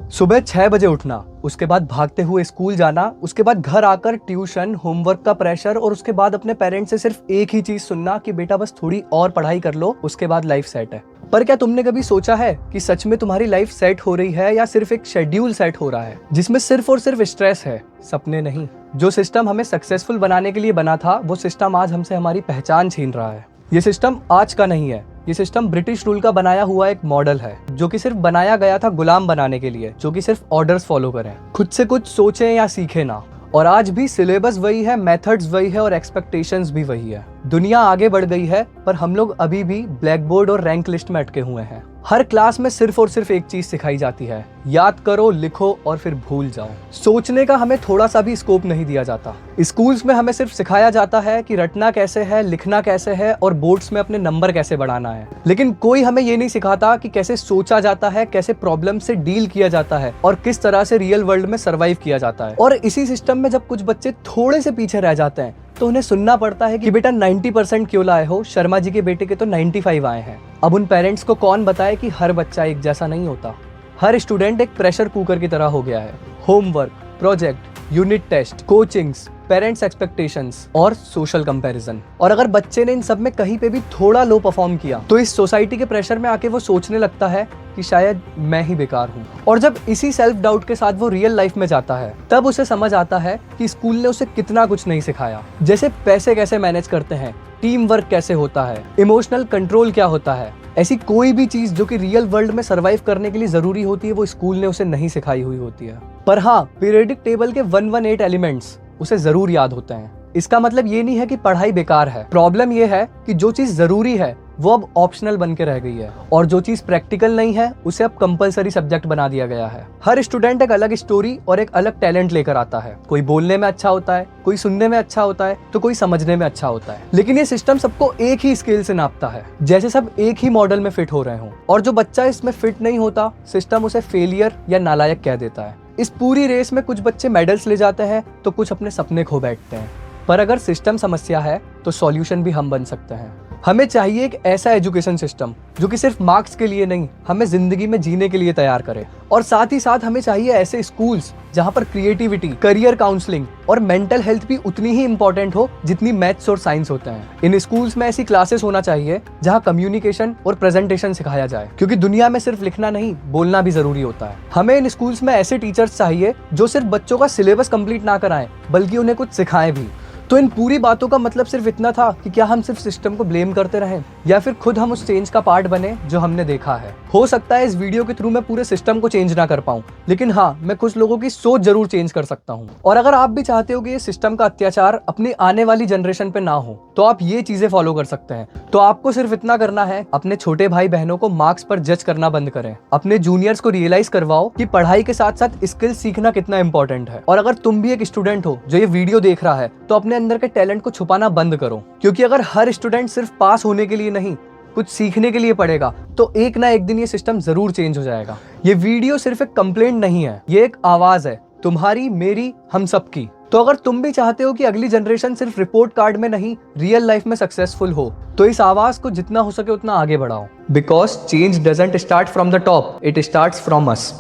सुबह 6 बजे उठना, उसके बाद भागते हुए स्कूल जाना, उसके बाद घर आकर ट्यूशन, होमवर्क का प्रेशर और उसके बाद अपने पेरेंट्स से सिर्फ एक ही चीज सुनना कि बेटा बस थोड़ी और पढ़ाई कर लो, उसके बाद लाइफ सेट है। पर क्या तुमने कभी सोचा है कि सच में तुम्हारी लाइफ सेट हो रही है या सिर्फ एक शेड्यूल सेट हो रहा है जिसमें सिर्फ और सिर्फ स्ट्रेस है, सपने नहीं। जो सिस्टम हमें सक्सेसफुल बनाने के लिए बना था, वो सिस्टम आज हमसे हमारी पहचान छीन रहा है। ये सिस्टम आज का नहीं है, ये सिस्टम ब्रिटिश रूल का बनाया हुआ एक मॉडल है जो कि सिर्फ बनाया गया था गुलाम बनाने के लिए, जो कि सिर्फ ऑर्डर्स फॉलो करें, खुद से कुछ सोचें या सीखें ना। और आज भी सिलेबस वही है, मेथड्स वही है और एक्सपेक्टेशंस भी वही है। दुनिया आगे बढ़ गई है पर हम लोग अभी भी ब्लैक बोर्ड और रैंक लिस्ट में अटके हुए हैं। हर क्लास में सिर्फ और सिर्फ एक चीज सिखाई जाती है, याद करो, लिखो और फिर भूल जाओ। सोचने का हमें थोड़ा सा भी स्कोप नहीं दिया जाता। स्कूल्स में हमें सिर्फ सिखाया जाता है कि रटना कैसे है, लिखना कैसे है और बोर्ड्स में अपने नंबर कैसे बढ़ाना है, लेकिन कोई हमें ये नहीं सिखाता कि कैसे सोचा जाता है, कैसे प्रॉब्लम से डील किया जाता है और किस तरह से रियल वर्ल्ड में सर्वाइव किया जाता है। और इसी सिस्टम में जब कुछ बच्चे थोड़े से पीछे रह जाते हैं तो उन्हें सुनना पड़ता है कि बेटा 90% क्यों लाए हो, शर्मा जी के बेटे के तो 95 आए हैं। अब उन पेरेंट्स को कौन बताए कि हर बच्चा एक जैसा नहीं होता। हर स्टूडेंट एक प्रेशर कुकर की तरह हो गया है। Homework, project, unit test, coachings, parents expectations और सोशल कंपैरिजन। और अगर बच्चे ने इन सब में कहीं पे भी थोड़ा लो परफॉर्म किया तो इस सोसाइटी के प्रेशर में आके वो सोचने लगता है कि शायद मैं ही बेकार हूँ। और जब इसी सेल्फ डाउट के साथ वो रियल लाइफ में जाता है तब उसे समझ आता है कि स्कूल ने उसे कितना कुछ नहीं सिखाया, जैसे पैसे कैसे मैनेज करते हैं, टीम वर्क कैसे होता है, इमोशनल कंट्रोल क्या होता है। ऐसी कोई भी चीज जो कि रियल वर्ल्ड में सर्वाइव करने के लिए जरूरी होती है वो स्कूल ने उसे नहीं सिखाई हुई होती है। पर हाँ, पीरियडिक टेबल के 118 एलिमेंट्स उसे जरूर याद होते हैं। इसका मतलब ये नहीं है कि पढ़ाई बेकार है। प्रॉब्लम ये है कि जो चीज जरूरी है वो अब ऑप्शनल बन के रह गई है और जो चीज प्रैक्टिकल नहीं है उसे अब कंपलसरी सब्जेक्ट बना दिया गया है। हर स्टूडेंट एक अलग स्टोरी और एक अलग टैलेंट लेकर आता है। कोई बोलने में अच्छा होता है, कोई सुनने में अच्छा होता है, तो कोई समझने में अच्छा होता है। लेकिन ये सिस्टम सबको एक ही स्केल से नापता है, जैसे सब एक ही मॉडल में फिट हो रहे हों। और जो बच्चा इसमें फिट नहीं होता, सिस्टम उसे फेलियर या नालायक कह देता है। इस पूरी रेस में कुछ बच्चे मेडल्स ले जाते हैं तो कुछ अपने सपने खो बैठते हैं। पर अगर सिस्टम समस्या है तो सॉल्यूशन भी हम बन सकते हैं। हमें चाहिए एक ऐसा एजुकेशन सिस्टम जो कि सिर्फ मार्क्स के लिए नहीं, हमें जिंदगी में जीने के लिए तैयार करे। और साथ ही साथ हमें चाहिए ऐसे स्कूल्स जहां पर क्रिएटिविटी, करियर काउंसलिंग और मेंटल हेल्थ भी उतनी ही इंपॉर्टेंट हो जितनी मैथ्स और साइंस होते हैं। इन स्कूल्स में ऐसी क्लासेस होना चाहिए जहां कम्युनिकेशन और प्रेजेंटेशन सिखाया जाए, क्योंकि दुनिया में सिर्फ लिखना नहीं, बोलना भी जरूरी होता है। हमें इन स्कूल्स में ऐसे टीचर्स चाहिए जो सिर्फ बच्चों का सिलेबस कंप्लीट ना कराएं बल्कि उन्हें कुछ सिखाएं भी। तो इन पूरी बातों का मतलब सिर्फ इतना था कि क्या हम सिर्फ सिस्टम को ब्लेम करते रहें या फिर खुद हम उस चेंज का पार्ट बने जो हमने देखा है। हो सकता है इस वीडियो के थ्रू मैं पूरे सिस्टम को चेंज ना कर पाऊं, लेकिन हाँ, मैं कुछ लोगों की सोच जरूर चेंज कर सकता हूं। और अगर आप भी चाहते हो कि ये सिस्टम का अत्याचार अपनी आने वाली जनरेशन पे ना हो तो आप ये चीजें फॉलो कर सकते हैं। तो आपको सिर्फ इतना करना है, अपने छोटे भाई बहनों को मार्क्स पर जज करना बंद करें। अपने जूनियर्स को रियलाइज करवाओ कि पढ़ाई के साथ साथ स्किल सीखना कितना इंपॉर्टेंट है। और अगर तुम भी एक स्टूडेंट हो जो ये वीडियो देख रहा है तो अपने अंदर के टैलेंट को छुपाना बंद करो, क्योंकि अगर हर स्टूडेंट सिर्फ पास होने के लिए नहीं, कुछ सीखने के लिए पढ़ेगा तो एक ना एक दिन ये सिस्टम जरूर चेंज हो जाएगा। ये वीडियो सिर्फ एक कंप्लेंट नहीं है, ये एक आवाज है, तुम्हारी, मेरी, हम सबकी। तो अगर तुम भी चाहते हो कि अगली जनरेशन सिर्फ रिपोर्ट कार्ड में नहीं, रियल लाइफ में सक्सेसफुल हो, तो इस आवाज को जितना हो सके उतना आगे बढ़ाओ। Because change doesn't start from the top, it starts from us.